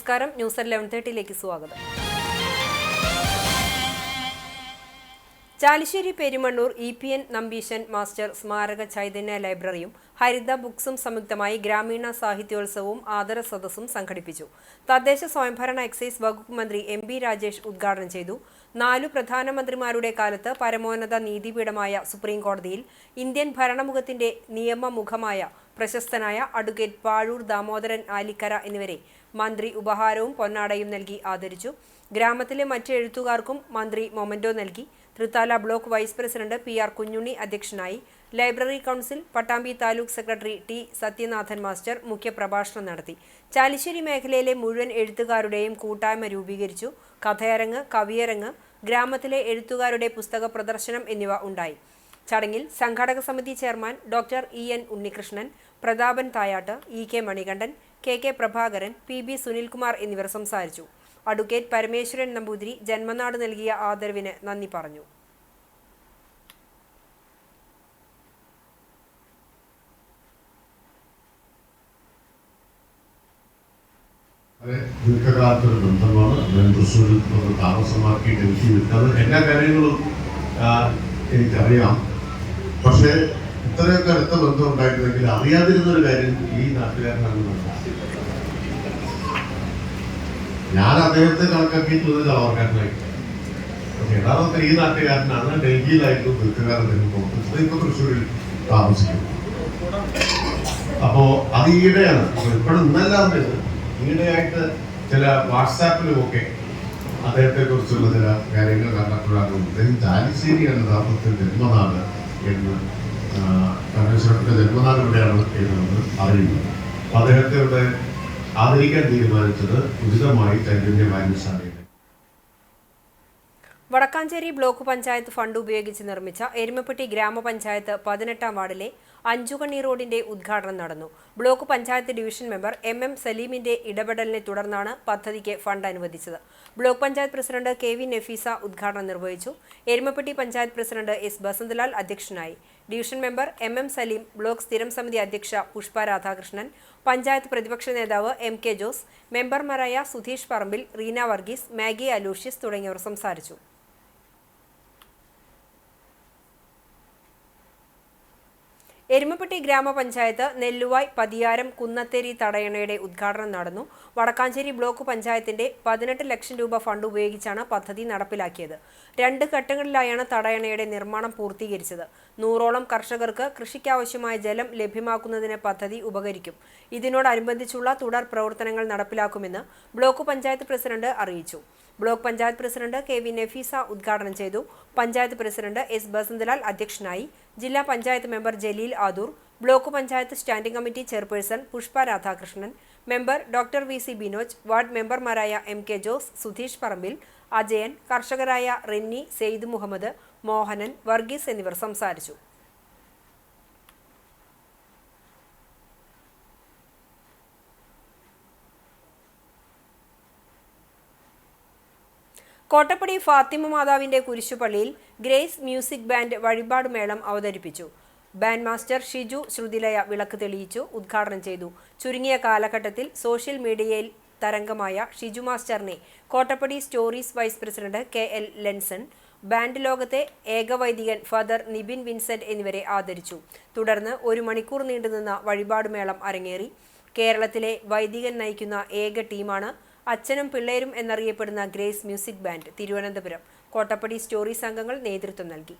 നമസ്കാരം. ന്യൂസ് 11:30 സ്വാഗതം. Chalissery Perumannur EPN Nambeesan master സ്മാരക ചൈതന്യ ലൈബ്രറിയും ഹരിത ബുക്സും സംയുക്തമായി ഗ്രാമീണ സാഹിത്യോത്സവവും ആദര സദസ്സും സംഘടിപ്പിച്ചു. തദ്ദേശ സ്വയംഭരണ എക്സൈസ് വകുപ്പ് മന്ത്രി MB രാജേഷ് ഉദ്ഘാടനം ചെയ്തു. 4 പ്രധാനമന്ത്രിമാരുടെ കാലത്ത് പരമോന്നത നീതിപീഠമായ സുപ്രീം കോടതിയിൽ ഇന്ത്യൻ ഭരണമുഖത്തിന്റെ നിയമമുഖമായ പ്രശസ്തനായ അഡ്വക്കേറ്റ് പാഴൂർ ദാമോദരൻ ആലിക്കര എന്നിവരെ മന്ത്രി ഉപഹാരവും പൊന്നാടയും നൽകി ആദരിച്ചു. ഗ്രാമത്തിലെ മറ്റ് എഴുത്തുകാർക്കും മന്ത്രി മൊമന്റോ നൽകി. Thrithala block vice president PR Kunhunni അധ്യക്ഷനായി. Library council Pattambi taluk secretary T Sathyanathan master മുഖ്യപ്രഭാഷണം നടത്തി. ചാലിശ്ശേരി മേഖലയിലെ മുഴുവൻ എഴുത്തുകാരുടെയും കൂട്ടായ്മ രൂപീകരിച്ചു. കഥയരങ്ങ്, കവിയരങ്ങ്, ഗ്രാമത്തിലെ എഴുത്തുകാരുടെ പുസ്തക പ്രദർശനം എന്നിവ ഉണ്ടായി. ചടങ്ങിൽ സംഘാടക സമിതി chairman doctor EN Unnikrishnan, Prathapan Thayat, EK Manikandan, KK Prabhakaran, PB Sunilkumar എന്നിവർ സംസാരിച്ചു. അഡ്വക്കേറ്റ് പരമേശ്വരൻ നമ്പൂതിരി ജന്മനാട് നൽകിയ ആദരവിന് നന്ദി പറഞ്ഞു. ദീർഘകാലത്തൊരു ബന്ധമാണ്. അദ്ദേഹം തൃശ്ശൂരിൽ താമസമാക്കി ഡൽഹി വിട്ടത് എല്ലാ കാര്യങ്ങളും എനിക്കറിയാം. പക്ഷേ ഇത്രയൊക്കെ അടുത്ത ബന്ധം ഉണ്ടായിരുന്നെങ്കിൽ അറിയാതിരുന്നൊരു കാര്യം ഈ നാട്ടുകാരനാണെന്നാണ്. ഞാൻ അദ്ദേഹത്തെ കണക്കാക്കിയിട്ടുള്ളത് കളവർക്കാരനായി. യഥാർത്ഥത്തിൽ ഈ നാട്ടുകാരനാണ്. ഡൽഹിയിലായിരുന്നു ദീർഘകാലം അദ്ദേഹം ഇപ്പൊ തൃശ്ശൂരിൽ താമസിക്കുന്നു. അപ്പോ അത് ഈയിടെയാണ്. ഇപ്പോഴും ഇന്നല്ലാതെ ഈയിടെയായിട്ട് ചില വാട്സാപ്പിലുമൊക്കെ അദ്ദേഹത്തെ കുറിച്ചുള്ള ചില കാര്യങ്ങൾ കണ്ടപ്പോഴാണ് അദ്ദേഹം ചാലിശ്ശേരിയാണ് യഥാർത്ഥത്തിൽ ജന്മനാട് എന്ന് പരമേശ്വരന്റെ ജന്മനാട് ഇവിടെയാണ് എന്നുള്ളത് അറിയുന്നത്. അപ്പൊ അദ്ദേഹത്തെ ഇവിടെ ആദരിക്കാൻ തീരുമാനിച്ചത് ഉചിതമായി ചൈതന്യ വായനശാലയിൽ. വടക്കാഞ്ചേരി ബ്ലോക്ക് പഞ്ചായത്ത് ഫണ്ട് ഉപയോഗിച്ച് നിർമ്മിച്ച എരുമപ്പെട്ടി ഗ്രാമപഞ്ചായത്ത് 18-ാം വാർഡിലെ അഞ്ചുകണ്ണി റോഡിന്റെ ഉദ്ഘാടനം നടന്നു. Block panchayat division member MM സലീമിന്റെ ഇടപെടലിനെ തുടർന്നാണ് പദ്ധതിക്ക് ഫണ്ട് അനുവദിച്ചത്. Block panchayat president KV Nafeesa ഉദ്ഘാടനം നിർവഹിച്ചു. എരുമപ്പെട്ടി പഞ്ചായത്ത് പ്രസിഡന്റ് S ബസന്തലാൽ അധ്യക്ഷനായി. Division member MM Saleem, block സ്ഥിരം സമിതി അധ്യക്ഷ പുഷ്പ രാധാകൃഷ്ണൻ, പഞ്ചായത്ത് പ്രതിപക്ഷ നേതാവ് MK ജോസ്, മെമ്പർമാരായ സുധീഷ് പറമ്പിൽ, റീന വർഗീസ്, മാഗി അലൂഷ്യസ് തുടങ്ങിയവർ സംസാരിച്ചു. എരുമപ്പെട്ടി ഗ്രാമപഞ്ചായത്ത് നെല്ലുവായ് പതിയാരം കുന്നത്തേരി തടയണയുടെ ഉദ്ഘാടനം നടന്നു. വടക്കാഞ്ചേരി ബ്ലോക്ക് പഞ്ചായത്തിന്റെ 18 ലക്ഷം രൂപ ഫണ്ട് ഉപയോഗിച്ചാണ് പദ്ധതി നടപ്പിലാക്കിയത്. 2 ഘട്ടങ്ങളിലായാണ് തടയണയുടെ നിർമ്മാണം പൂർത്തീകരിച്ചത്. 100ഓളം കർഷകർക്ക് കൃഷിക്കാവശ്യമായ ജലം ലഭ്യമാക്കുന്നതിന് പദ്ധതി ഉപകരിക്കും. ഇതിനോടനുബന്ധിച്ചുള്ള തുടർ പ്രവർത്തനങ്ങൾ നടപ്പിലാക്കുമെന്ന് ബ്ലോക്ക് പഞ്ചായത്ത് പ്രസിഡന്റ് അറിയിച്ചു. Block panchayat president KV Nafeesa ഉദ്ഘാടനം ചെയ്തു. പഞ്ചായത്ത് പ്രസിഡന്റ് S ബസന്തലാൽ അധ്യക്ഷനായി. ജില്ലാ panchayat member Jaleel Adoor, block panchayat standing committee chairperson Pushpa Radhakrishnan, member doctor VC Binoj, ward മെമ്പർമാരായ MK ജോസ്, സുധീഷ് പറമ്പിൽ, അജയൻ, കർഷകരായ റെന്നി, സെയ്ദ് മുഹമ്മദ്, മോഹനൻ, വർഗീസ് എന്നിവർ സംസാരിച്ചു. കോട്ടപ്പടി ഫാത്തിമ മാതാവിന്റെ കുരിശുപള്ളിയിൽ ഗ്രേസ് മ്യൂസിക് ബാൻഡ് വഴിപാട് മേളം അവതരിപ്പിച്ചു. ബാൻഡ് മാസ്റ്റർ ഷിജു ശ്രുതിലയ വിളക്ക് തെളിയിച്ചു ഉദ്ഘാടനം ചെയ്തു. ചുരുങ്ങിയ കാലഘട്ടത്തിൽ സോഷ്യൽ മീഡിയയിൽ തരംഗമായ ഷിജു മാസ്റ്ററിനെ Kottappady stories vice president KL Lenson, band ലോകത്തെ ഏകവൈദികൻ ഫാദർ നിബിൻ വിൻസെന്റ് എന്നിവരെ ആദരിച്ചു. തുടർന്ന് 1 മണിക്കൂർ നീണ്ടുനിന്ന വഴിപാട് മേളം അരങ്ങേറി. കേരളത്തിലെ വൈദികൻ നയിക്കുന്ന ഏക ടീമാണ് അച്ഛനും പിള്ളേരും എന്നറിയപ്പെടുന്ന Grace music band. Thiruvananthapuram, Kottappady stories അംഗങ്ങൾ നേതൃത്വം നൽകി.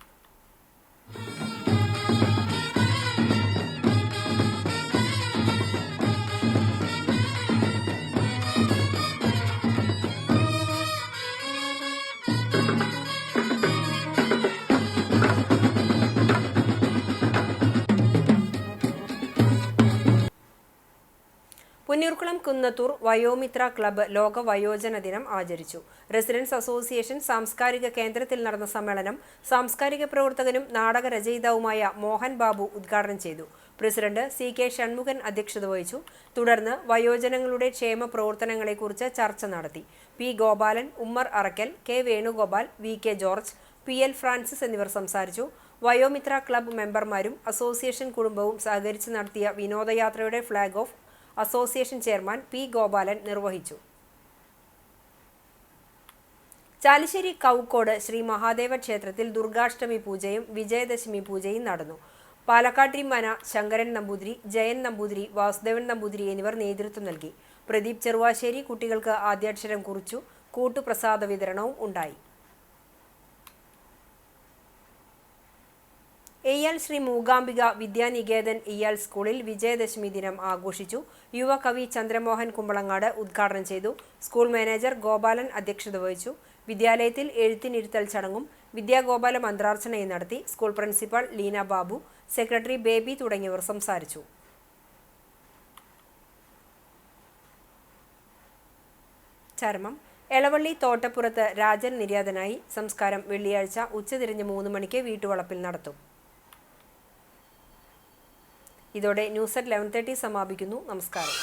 പുന്നൂർക്കുളം കുന്നത്തൂർ വയോമിത്ര ക്ലബ്ബ് ലോക വയോജന ദിനം ആചരിച്ചു. റെസിഡൻസ് അസോസിയേഷൻ സാംസ്കാരിക കേന്ദ്രത്തിൽ നടന്ന സമ്മേളനം സാംസ്കാരിക പ്രവർത്തകനും നാടകരചയിതാവുമായ മോഹൻ ബാബു ഉദ്ഘാടനം ചെയ്തു. പ്രസിഡന്റ് CK ഷൺമുഖൻ അധ്യക്ഷത വഹിച്ചു. തുടർന്ന് വയോജനങ്ങളുടെ ക്ഷേമ പ്രവർത്തനങ്ങളെക്കുറിച്ച് ചർച്ച നടത്തി. P Gopalan, Ummer Arakkal, K Venugopal, VK George, PL Francis എന്നിവർ സംസാരിച്ചു. വയോമിത്ര ക്ലബ്ബ് മെമ്പർമാരും അസോസിയേഷൻ കുടുംബവും സഹകരിച്ച് നടത്തിയ വിനോദയാത്രയുടെ flag off association chairman P Gopalan നിർവഹിച്ചു. ചാലിശ്ശേരി കൗക്കോട് ശ്രീ മഹാദേവ ക്ഷേത്രത്തിൽ ദുർഗാഷ്ടമി പൂജയും വിജയദശമി പൂജയും നടന്നു. പാലക്കാട്ടിരിമന ശങ്കരൻ നമ്പൂതിരി, ജയൻ നമ്പൂതിരി, വാസുദേവൻ നമ്പൂതിരി എന്നിവർ നേതൃത്വം നൽകി. പ്രദീപ് ചെറുവാശ്ശേരി കുട്ടികൾക്ക് ആദ്യാക്ഷരം കുറിച്ചു. കൂട്ടുപ്രസാദ വിതരണവും ഉണ്ടായി. എയ്യാൽ ശ്രീ മൂകാംബിക വിദ്യാനികേതൻ എയ്യാൽ സ്കൂളിൽ വിജയദശമി ദിനം ആഘോഷിച്ചു. യുവകവി ചന്ദ്രമോഹൻ കുമ്പളങ്ങാട് ഉദ്ഘാടനം ചെയ്തു. സ്കൂൾ മാനേജർ ഗോപാലൻ അധ്യക്ഷത വഹിച്ചു. വിദ്യാലയത്തിൽ എഴുത്തിനിരുത്തൽ ചടങ്ങും വിദ്യാഗോപാല മന്ത്രാർച്ചനയും നടത്തി. School principal Leena Babu, secretary baby തുടങ്ങിയവർ സംസാരിച്ചു. ചരമം എളവള്ളി തോട്ടപ്പുറത്ത് രാജൻ നിര്യാതനായി. സംസ്കാരം വെള്ളിയാഴ്ച ഉച്ചതിരിഞ്ഞ് 3 മണിക്ക് വീട്ടുവളപ്പിൽ നടത്തും. ഇതോടെ ന്യൂസ് at 11:30 സമാപിക്കുന്നു. നമസ്കാരം.